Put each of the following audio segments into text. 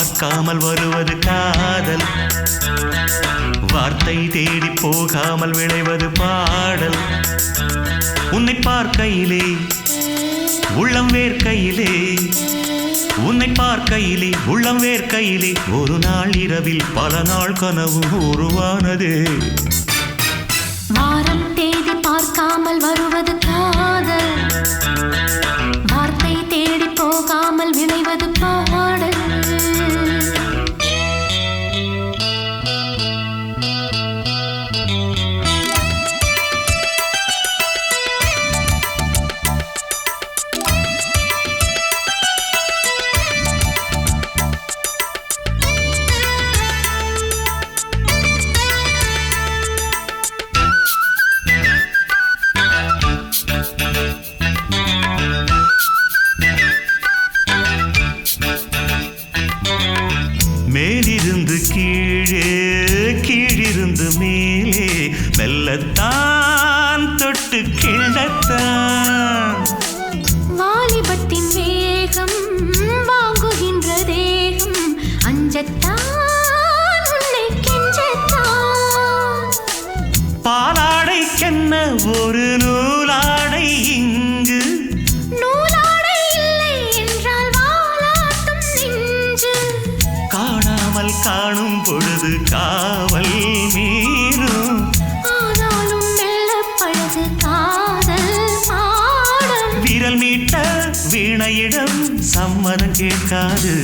பார்க்காமல் வருவது காதல், வார்த்தை தேடி போகாமல் விளைவது பாடல். உன்னை பார்க்கையிலே உள்ளம் வேர்க்கையிலே, உன்னை பார்க்கையிலே உள்ளம் வேர்க்கையிலே, ஒரு நாள் இரவில் பல நாள் கனவு உருவானதே. வாரம் தேதி பார்க்காமல் வருவது காதல், வார்த்தை தேடி போகாமல் விளைவது பாடல். மேலிருந்து கீழே கீழிருந்து மேலே மெல்லத்தான் தொட்டு கிள்ளத்தான். வாலிபத்தின் வேகம் வாங்குகின்ற தேகம், அஞ்சத்தான் உன்னை கெஞ்சத்தான். பாலாடைக்கென்ன ஒரு நூலாடை இங்கு, நூலாடை இல்லை என்றால் வாலாட்டும் நெஞ்சு. காணாமல் காணும் பொழுது காவல் மீறும், ஆனாலும் மெல்ல பழகு காதல் பாடம். விரல் மீட்ட வீணையிடம் சம்மதம் கேட்காது.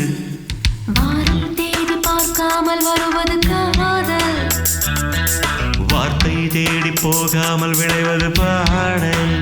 வாரம் தேடி பார்க்காமல் வருவது காதல், வார்த்தை தேடி போகாமல் விளைவது பாடல்.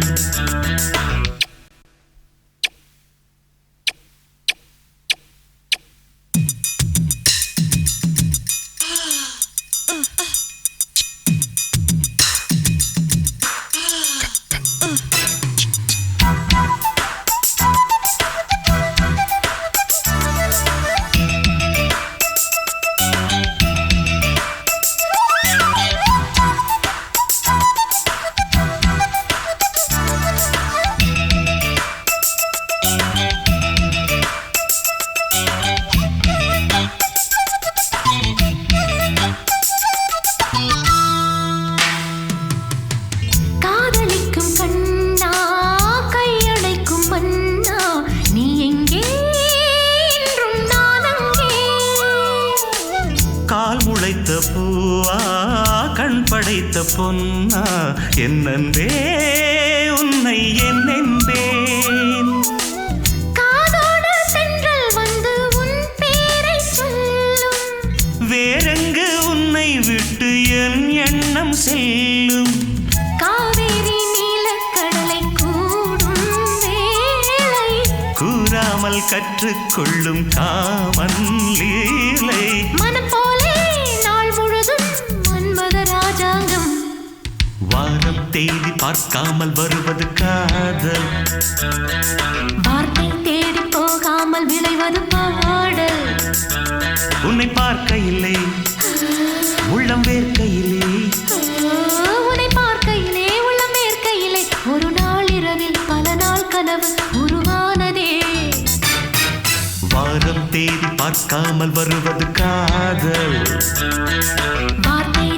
காதலிக்கும் கண்ணா கையடைக்கும் மன்னா, நீ எங்கே என்றும் நான் அங்கே. கால் முளைத்த பூவா கண் படைத்த பொன்னா, என்னன்பே உன்னை என்னென்பேன். காதோடு சென்றல் வந்து உன் பேரை சொல்லும், வேறெங்கு உன்னை விட்டு என் எண்ணம் செல்லும். காவேரி நீலக்கடலை கூடும் வேளை, கூறாமல் கற்றுக்கொள்ளும் காமன் லீலை. மனம் போலே நாள் முழுதும் மன்மத ராஜாங்கம். வாரம் தேடி பார்க்காமல் வருவது காதல், வார்த்தை தேடி போகாமல் விளைவது பாடல். உன்னை பார்க்கையிலே உள்ளம் வேர்க்கையிலே, உன்னை பார்க்கையிலே உள்ளம் வேர்க்கையிலே, ஒரு நாள் இரவில் பல நாள் கனவு உருவானதே. வாரம் தேடி பார்க்காமல் வருவது காதல், வார்த்தை